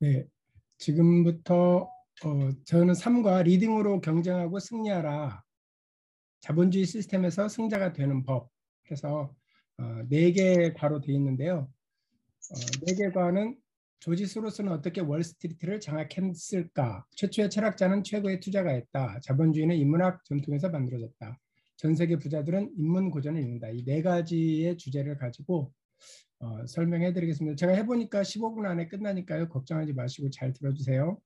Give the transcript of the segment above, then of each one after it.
네, 지금부터 저는 삶과 리딩으로 경쟁하고 승리하라. 자본주의 시스템에서 승자가 되는 법. 해서 네 개의 과로 되어 있는데요. 네 개 과는 조지 소로스는 어떻게 월스트리트를 장악했을까? 최초의 철학자는 최고의 투자가였다. 자본주의는 인문학 전통에서 만들어졌다. 전 세계 부자들은 인문 고전을 읽는다. 이 네 가지의 주제를 가지고 설명해 드리겠습니다. 제가 해보니까 15분 안에 끝나니까요. 걱정하지 마시고 잘 들어주세요.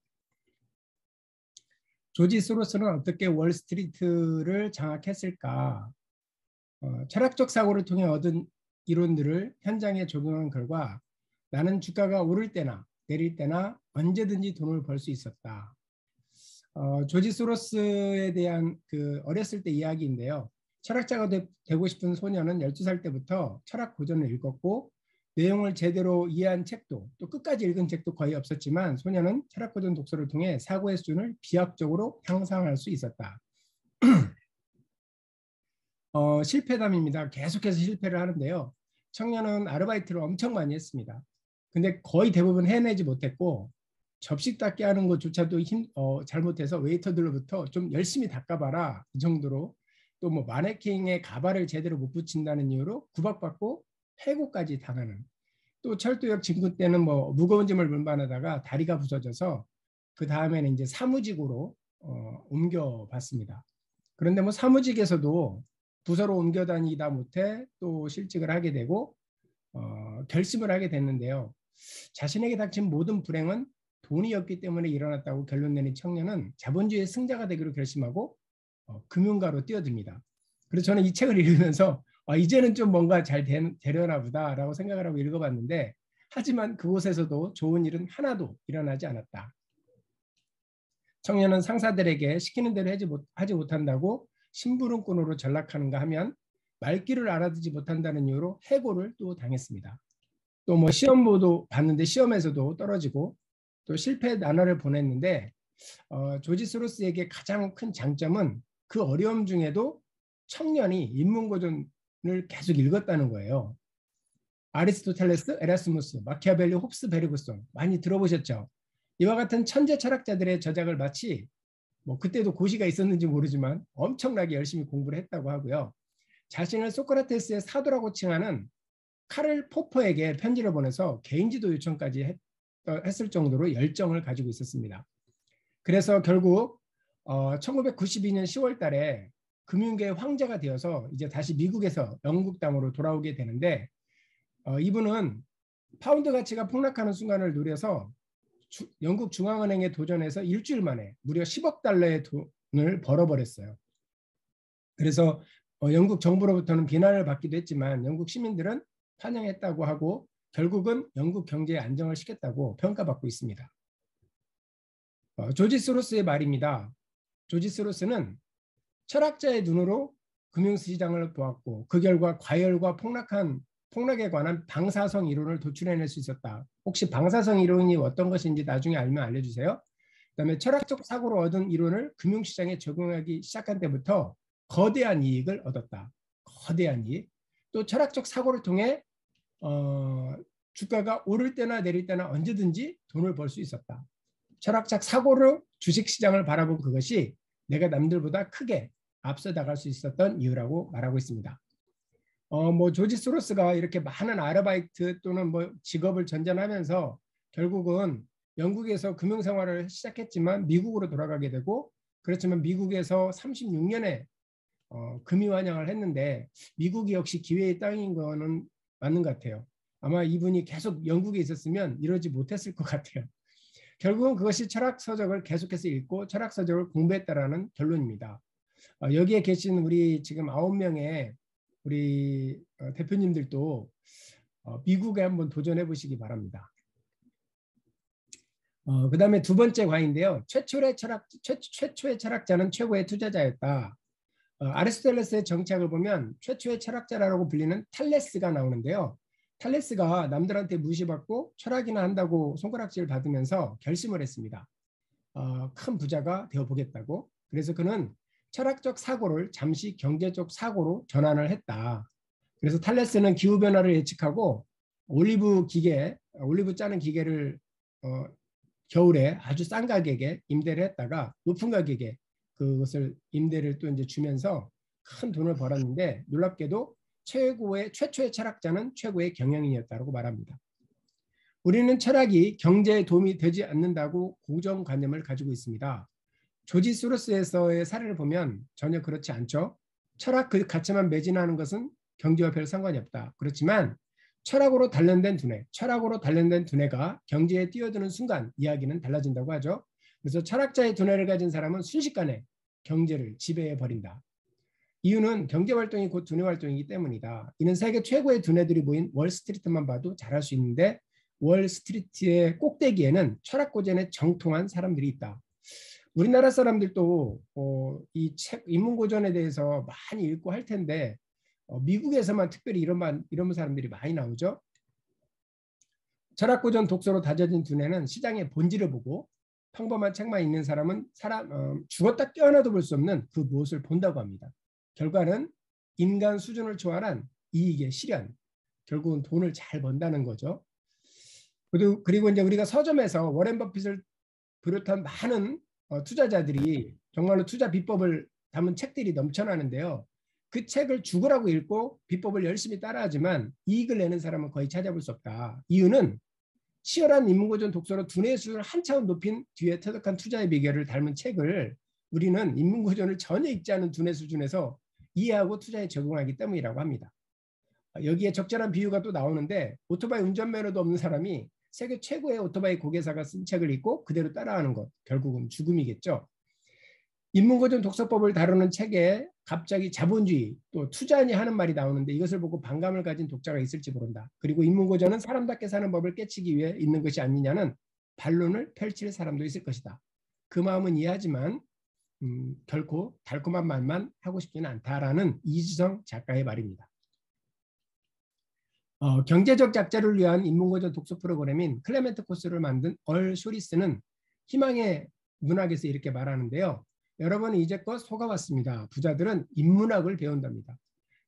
조지 소로스는 어떻게 월스트리트를 장악했을까? 철학적 사고를 통해 얻은 이론들을 현장에 적용한 결과 나는 주가가 오를 때나 내릴 때나 언제든지 돈을 벌 수 있었다. 조지 소로스에 대한 그 어렸을 때 이야기인데요. 철학자가 되고 싶은 소년은 12살 때부터 철학 고전을 읽었고 내용을 제대로 이해한 책도 또 끝까지 읽은 책도 거의 없었지만 소년은 철학 고전 독서를 통해 사고의 수준을 비약적으로 향상할 수 있었다. 실패담입니다. 계속해서 실패를 하는데요. 청년은 아르바이트를 엄청 많이 했습니다. 근데 거의 대부분 해내지 못했고 접시 닦게 하는 것조차도 잘못해서 웨이터들로부터 좀 열심히 닦아봐라 이 정도로 또 뭐 마네킹에 가발을 제대로 못 붙인다는 이유로 구박받고 해고까지 당하는 또 철도역 진구 때는 뭐 무거운 짐을 운반하다가 다리가 부서져서 그 다음에는 이제 사무직으로 옮겨봤습니다. 그런데 뭐 사무직에서도 부서로 옮겨 다니다 못해 또 실직을 하게 되고 결심을 하게 됐는데요. 자신에게 닥친 모든 불행은 돈이었기 때문에 일어났다고 결론 내린 청년은 자본주의의 승자가 되기로 결심하고 금융가로 뛰어듭니다. 그래서 저는 이 책을 읽으면서 이제는 좀 뭔가 잘 되려나 보다라고 생각을 하고 읽어봤는데 하지만 그곳에서도 좋은 일은 하나도 일어나지 않았다. 청년은 상사들에게 시키는 대로 하지 못한다고 심부름꾼으로 전락하는가 하면 말귀를 알아듣지 못한다는 이유로 해고를 또 당했습니다. 또 뭐 시험보도 봤는데 시험에서도 떨어지고 또 실패 나날을 보냈는데 조지 소로스에게 가장 큰 장점은 그 어려움 중에도 청년이 인문고전을 계속 읽었다는 거예요. 아리스토텔레스, 에라스무스, 마키아벨리, 홉스, 베르그송 많이 들어보셨죠? 이와 같은 천재 철학자들의 저작을 마치 뭐 그때도 고시가 있었는지 모르지만 엄청나게 열심히 공부를 했다고 하고요. 자신을 소크라테스의 사도라고 칭하는 카를 포퍼에게 편지를 보내서 개인지도 요청까지 했을 정도로 열정을 가지고 있었습니다. 그래서 결국 1992년 10월 달에 금융계의 황제가 되어서 이제 다시 미국에서 영국 땅으로 돌아오게 되는데 이분은 파운드 가치가 폭락하는 순간을 노려서 영국 중앙은행에 도전해서 일주일 만에 무려 10억 달러의 돈을 벌어버렸어요. 그래서 영국 정부로부터는 비난을 받기도 했지만 영국 시민들은 환영했다고 하고 결국은 영국 경제의 안정을 시켰다고 평가받고 있습니다. 조지 소로스의 말입니다. 조지 소로스는 철학자의 눈으로 금융시장을 보았고 그 결과 과열과 폭락에 관한 방사성 이론을 도출해낼 수 있었다. 혹시 방사성 이론이 어떤 것인지 나중에 알면 알려주세요. 그다음에 철학적 사고로 얻은 이론을 금융시장에 적용하기 시작한 때부터 거대한 이익을 얻었다. 거대한 이익. 또 철학적 사고를 통해 주가가 오를 때나 내릴 때나 언제든지 돈을 벌 수 있었다. 철학적 사고로 주식시장을 바라본 그것이 내가 남들보다 크게 앞서 나갈 수 있었던 이유라고 말하고 있습니다. 뭐 조지 소로스가 이렇게 많은 아르바이트 또는 뭐 직업을 전전하면서 결국은 영국에서 금융생활을 시작했지만 미국으로 돌아가게 되고 그렇지만 미국에서 36년에 금이환영을 했는데 미국이 역시 기회의 땅인 거는 맞는 것 같아요. 아마 이분이 계속 영국에 있었으면 이러지 못했을 것 같아요. 결국은 그것이 철학서적을 계속해서 읽고 철학서적을 공부했다라는 결론입니다. 여기에 계신 우리 지금 9명의 우리 대표님들도 미국에 한번 도전해 보시기 바랍니다. 그 다음에 두 번째 과인데요. 최초의 철학자는 최고의 투자자였다. 아리스토텔레스의 정책을 보면 최초의 철학자라고 불리는 탈레스가 나오는데요. 탈레스가 남들한테 무시받고 철학이나 한다고 손가락질 받으면서 결심을 했습니다. 큰 부자가 되어보겠다고. 그래서 그는 철학적 사고를 잠시 경제적 사고로 전환을 했다. 그래서 탈레스는 기후변화를 예측하고 올리브 짜는 기계를 겨울에 아주 싼 가격에 임대를 했다가 높은 가격에 그것을 임대를 또 이제 주면서 큰 돈을 벌었는데 놀랍게도 최초의 철학자는 최고의 경영인이었다고 말합니다. 우리는 철학이 경제에 도움이 되지 않는다고 고정관념을 가지고 있습니다. 조지 소로스에서의 사례를 보면 전혀 그렇지 않죠. 철학 그 가치만 매진하는 것은 경제와 별 상관이 없다. 그렇지만 철학으로 단련된 두뇌가 경제에 뛰어드는 순간 이야기는 달라진다고 하죠. 그래서 철학자의 두뇌를 가진 사람은 순식간에 경제를 지배해 버린다. 이유는 경제활동이 곧 두뇌활동이기 때문이다. 이는 세계 최고의 두뇌들이 모인 월스트리트만 봐도 잘할 수 있는데 월스트리트의 꼭대기에는 철학 고전에 정통한 사람들이 있다. 우리나라 사람들도 이 책 인문고전에 대해서 많이 읽고 할 텐데 미국에서만 특별히 이런 사람들이 많이 나오죠. 철학고전 독서로 다져진 두뇌는 시장의 본질을 보고 평범한 책만 읽는 사람은 죽었다 깨어나도 볼 수 없는 그 무엇을 본다고 합니다. 결과는 인간 수준을 초월한 이익의 실현, 결국은 돈을 잘 번다는 거죠. 그리고 이제 우리가 서점에서 워렌 버핏을 비롯한 많은 투자자들이 정말로 투자 비법을 담은 책들이 넘쳐나는데요. 그 책을 죽으라고 읽고 비법을 열심히 따라하지만 이익을 내는 사람은 거의 찾아볼 수 없다. 이유는 치열한 인문고전 독서로 두뇌의 수준을 한 차원 높인 뒤에 터득한 투자의 비결을 담은 책을 우리는 인문고전을 전혀 읽지 않은 두뇌 수준에서 이해하고 투자에 적용하기 때문이라고 합니다. 여기에 적절한 비유가 또 나오는데 오토바이 운전면허도 없는 사람이 세계 최고의 오토바이 고개사가 쓴 책을 읽고 그대로 따라하는 것, 결국은 죽음이겠죠. 인문고전 독서법을 다루는 책에 갑자기 자본주의 또 투자니 하는 말이 나오는데 이것을 보고 반감을 가진 독자가 있을지 모른다. 그리고 인문고전은 사람답게 사는 법을 깨치기 위해 있는 것이 아니냐는 반론을 펼칠 사람도 있을 것이다. 그 마음은 이해하지만 결코 달콤한 말만 하고 싶지는 않다라는 이지성 작가의 말입니다. 경제적 작자를 위한 인문고전 독서 프로그램인 클레멘트 코스를 만든 얼 쇼리스는 희망의 문학에서 이렇게 말하는데요. 여러분은 이제껏 속아왔습니다. 부자들은 인문학을 배운답니다.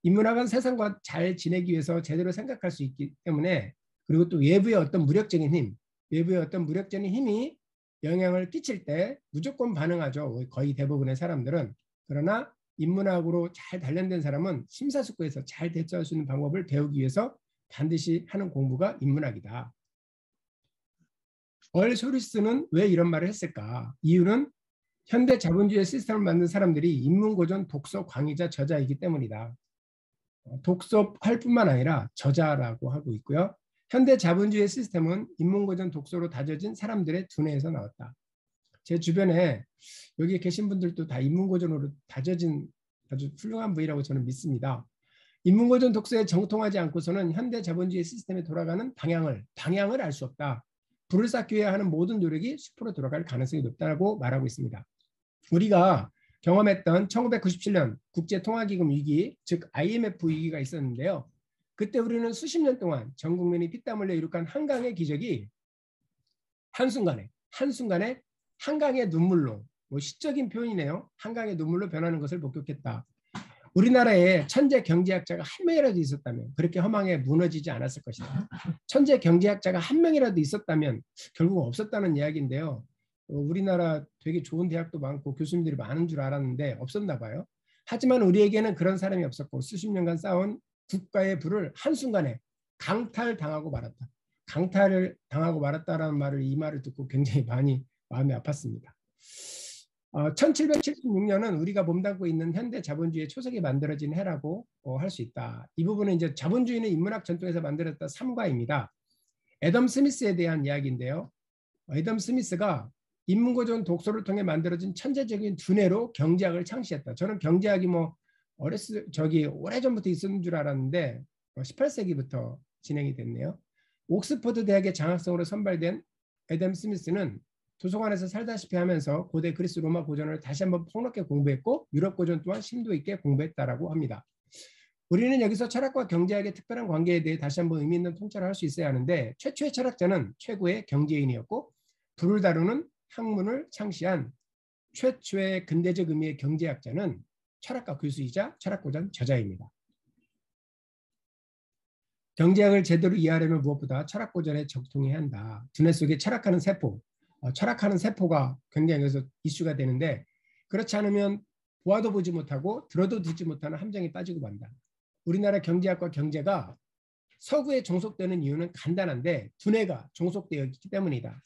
인문학은 세상과 잘 지내기 위해서 제대로 생각할 수 있기 때문에 그리고 또 외부의 어떤 무력적인 힘이 영향을 끼칠 때 무조건 반응하죠. 거의 대부분의 사람들은. 그러나 인문학으로 잘 단련된 사람은 심사숙고해서 잘 대처할 수 있는 방법을 배우기 위해서 반드시 하는 공부가 인문학이다. 얼 쇼리스는 왜 이런 말을 했을까? 이유는 현대 자본주의 시스템을 만든 사람들이 인문고전 독서 광이자 저자이기 때문이다. 독서할 뿐만 아니라 저자라고 하고 있고요. 현대 자본주의 시스템은 인문고전 독서로 다져진 사람들의 두뇌에서 나왔다. 제 주변에 여기 계신 분들도 다 인문고전으로 다져진 아주 훌륭한 분이라고 저는 믿습니다. 인문고전 독서에 정통하지 않고서는 현대 자본주의 시스템에 돌아가는 방향을 알 수 없다. 불을 쌓기 위해 하는 모든 노력이 숲으로 돌아갈 가능성이 높다고 말하고 있습니다. 우리가 경험했던 1997년 국제통화기금 위기, 즉 IMF 위기가 있었는데요. 그때 우리는 수십 년 동안 전 국민이 피땀 흘려 이룩한 한강의 기적이 한순간에 한강의 눈물로, 시적인 표현이네요. 한강의 눈물로 변하는 것을 목격했다. 우리나라에 천재 경제학자가 한 명이라도 있었다면 그렇게 허망에 무너지지 않았을 것이다. 천재 경제학자가 한 명이라도 있었다면 결국 없었다는 이야기인데요. 우리나라 되게 좋은 대학도 많고 교수님들이 많은 줄 알았는데 없었나 봐요. 하지만 우리에게는 그런 사람이 없었고 수십 년간 쌓아온 국가의 부를 한순간에 강탈당하고 말았다. 강탈을 당하고 말았다라는 이 말을 듣고 굉장히 많이 마음이 아팠습니다. 1776년은 우리가 몸담고 있는 현대 자본주의의 초석이 만들어진 해라고 할 수 있다. 이 부분은 이제 자본주의는 인문학 전통에서 만들었다 3과입니다. 애덤 스미스에 대한 이야기인데요. 애덤 스미스가 인문고전 독서를 통해 만들어진 천재적인 두뇌로 경제학을 창시했다. 저는 경제학이 오래전부터 있었는 줄 알았는데 18세기부터 진행이 됐네요. 옥스퍼드 대학의 장학생으로 선발된 애덤 스미스는 도서관에서 살다시피 하면서 고대 그리스 로마 고전을 다시 한번 폭넓게 공부했고 유럽 고전 또한 심도 있게 공부했다라고 합니다. 우리는 여기서 철학과 경제학의 특별한 관계에 대해 다시 한번 의미 있는 통찰을 할 수 있어야 하는데 최초의 철학자는 최고의 경제인이었고 불을 다루는 학문을 창시한 최초의 근대적 의미의 경제학자는 철학과 교수이자 철학고전 저자입니다. 경제학을 제대로 이해하려면 무엇보다 철학고전에 적통해야 한다. 두뇌 속에 철학하는 세포, 철학하는 세포가 굉장히 여기서 이슈가 되는데 그렇지 않으면 보아도 보지 못하고 들어도 듣지 못하는 함정에 빠지고 만다. 우리나라 경제학과 경제가 서구에 종속되는 이유는 간단한데 두뇌가 종속되어 있기 때문이다.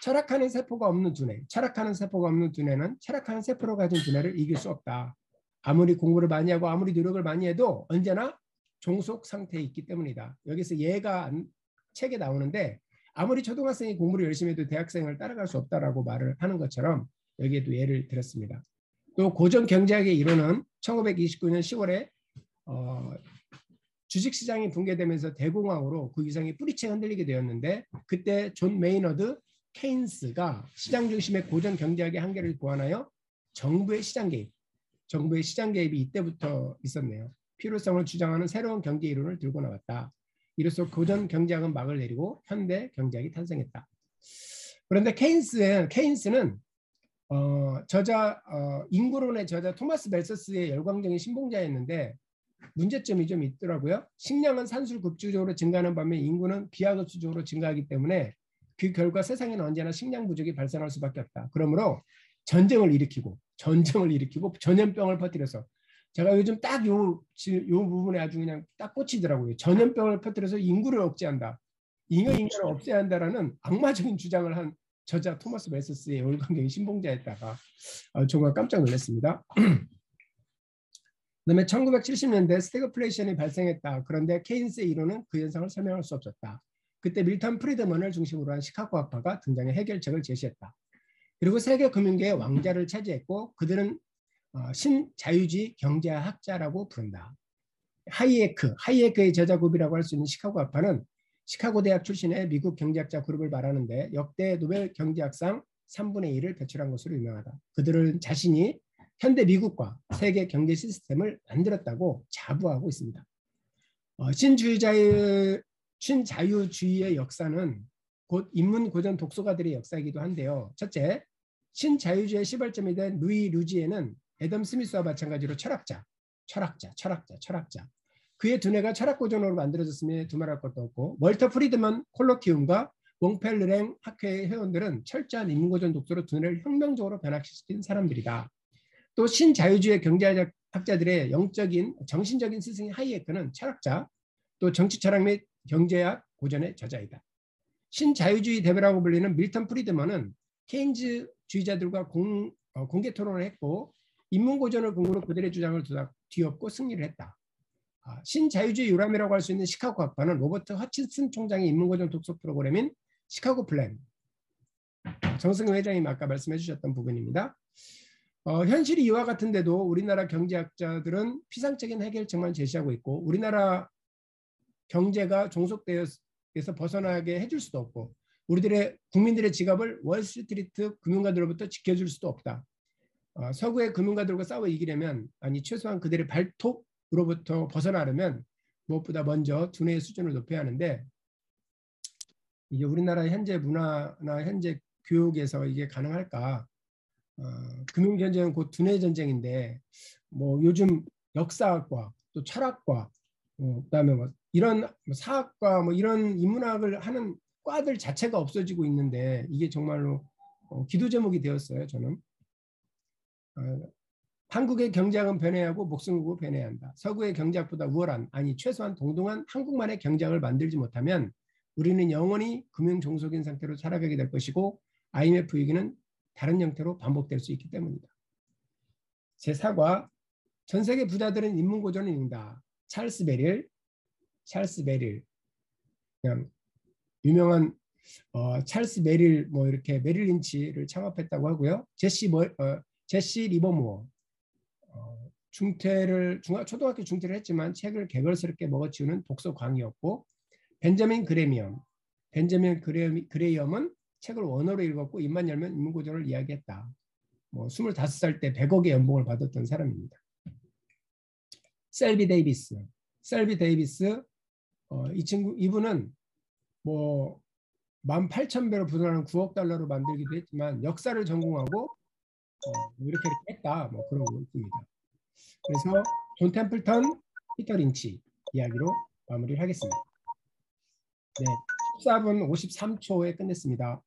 철학하는 세포가 없는 두뇌, 철학하는 세포가 없는 두뇌는 철학하는 세포로 가진 두뇌를 이길 수 없다. 아무리 공부를 많이 하고 아무리 노력을 많이 해도 언제나 종속 상태에 있기 때문이다. 여기서 예가 책에 나오는데 아무리 초등학생이 공부를 열심히 해도 대학생을 따라갈 수 없다라고 말을 하는 것처럼 여기에도 예를 들었습니다. 또 고전 경제학의 이론은 1929년 10월에 주식시장이 붕괴되면서 대공황으로 그 위상이 뿌리채 흔들리게 되었는데 그때 존 메이너드 케인스가 시장 중심의 고전 경제학의 한계를 보완하여 정부의 시장 개입이 이때부터 있었네요. 필요성을 주장하는 새로운 경제 이론을 들고 나왔다. 이로써 고전 경제학은 막을 내리고 현대 경제학이 탄생했다. 그런데 케인스는 인구론의 저자 토마스 멜서스의 열광적인 신봉자였는데 문제점이 좀 있더라고요. 식량은 산술급주적으로 증가하는 반면 인구는 비하급수적으로 증가하기 때문에 그 결과 세상에는 언제나 식량 부족이 발생할 수밖에 없다. 그러므로 전쟁을 일으키고 전염병을 퍼뜨려서 제가 요즘 딱 요 부분에 아주 그냥 딱 꽂히더라고요. 전염병을 퍼뜨려서 인구를 억제한다. 인간을 없애야 한다라는 악마적인 주장을 한 저자 토마스 멜서스의 열광적인 신봉자였다가 정말 깜짝 놀랐습니다. 그다음에 1970년대 스태그플레이션이 발생했다. 그런데 케인스의 이론은 그 현상을 설명할 수 없었다. 그때 밀턴 프리드먼을 중심으로 한 시카고 학파가 등장해 해결책을 제시했다. 그리고 세계 금융계의 왕자를 차지했고 그들은 신자유주의 경제학자라고 부른다. 하이에크의 제자급이라고 할 수 있는 시카고 학파는 시카고 대학 출신의 미국 경제학자 그룹을 말하는데 역대 노벨 경제학상 3분의 1을 배출한 것으로 유명하다. 그들은 자신이 현대 미국과 세계 경제 시스템을 만들었다고 자부하고 있습니다. 신자유주의의 역사는 곧 인문 고전 독서가들의 역사이기도 한데요. 첫째, 신자유주의의 시발점이 된 루이 루지에는 애덤 스미스와 마찬가지로 철학자. 그의 두뇌가 철학 고전으로 만들어졌음에 두말할 것도 없고 월터 프리드먼 콜로키움과 몽펠르랭 학회의 회원들은 철저한 인문고전 독서로 두뇌를 혁명적으로 변화시킨 사람들이다. 또 신자유주의 경제학자들의 영적인 정신적인 스승인 하이에크는 철학자, 또 정치철학 및 경제학 고전의 저자이다. 신자유주의 대배라고 불리는 밀턴 프리드먼은 케인즈주의자들과 공개 토론을 했고 인문고전을 근거로 그들의 주장을 뒤엎고 승리를 했다. 신자유주의 유람이라고 할 수 있는 시카고 학파는 로버트 허친슨 총장의 인문고전 독서 프로그램인 시카고 플랜, 정승근 회장님 아까 말씀해 주셨던 부분입니다. 현실이 이와 같은데도 우리나라 경제학자들은 피상적인 해결책만 제시하고 있고 우리나라 경제가 종속되어서 벗어나게 해줄 수도 없고 국민들의 지갑을 월스트리트 금융가들로부터 지켜줄 수도 없다. 서구의 금융가들과 싸워 이기려면 최소한 그들의 발톱으로부터 벗어나려면 무엇보다 먼저 두뇌의 수준을 높여야 하는데 이게 우리나라 현재 문화나 현재 교육에서 이게 가능할까? 금융전쟁은 곧 두뇌 전쟁인데 요즘 역사학과 또 철학과 그다음에 이런 사학과 이런 인문학을 하는 과들 자체가 없어지고 있는데 이게 정말로 기도 제목이 되었어요. 저는 한국의 경제학은 변해야 하고 목숨국을 변해야 한다. 서구의 경제학보다 우월한 최소한 동등한 한국만의 경제학을 만들지 못하면 우리는 영원히 금융 종속인 상태로 살아가게 될 것이고 IMF 위기는 다른 형태로 반복될 수 있기 때문이다. 제4과 전 세계 부자들은 인문고전을 읽는다. 찰스 베릴 그냥 유명한 찰스 베릴 이렇게 메릴 린치를 창업했다고 하고요. 제시 리버모어 초등학교 중퇴를 했지만 책을 개걸스럽게 먹어치우는 독서 광이었고 벤자민 그레이엄은 책을 원어로 읽었고 입만 열면 인문고전을 이야기했다. 25살 때 100억의 연봉을 받았던 사람입니다. 셀비 데이비스 이분은 18,000배로 부도나는 9억 달러로 만들기도 했지만 역사를 전공하고 이렇게 했다. 그런 거 있습니다. 그래서 존 템플턴, 피터 린치 이야기로 마무리를 하겠습니다. 네, 14분 53초에 끝냈습니다.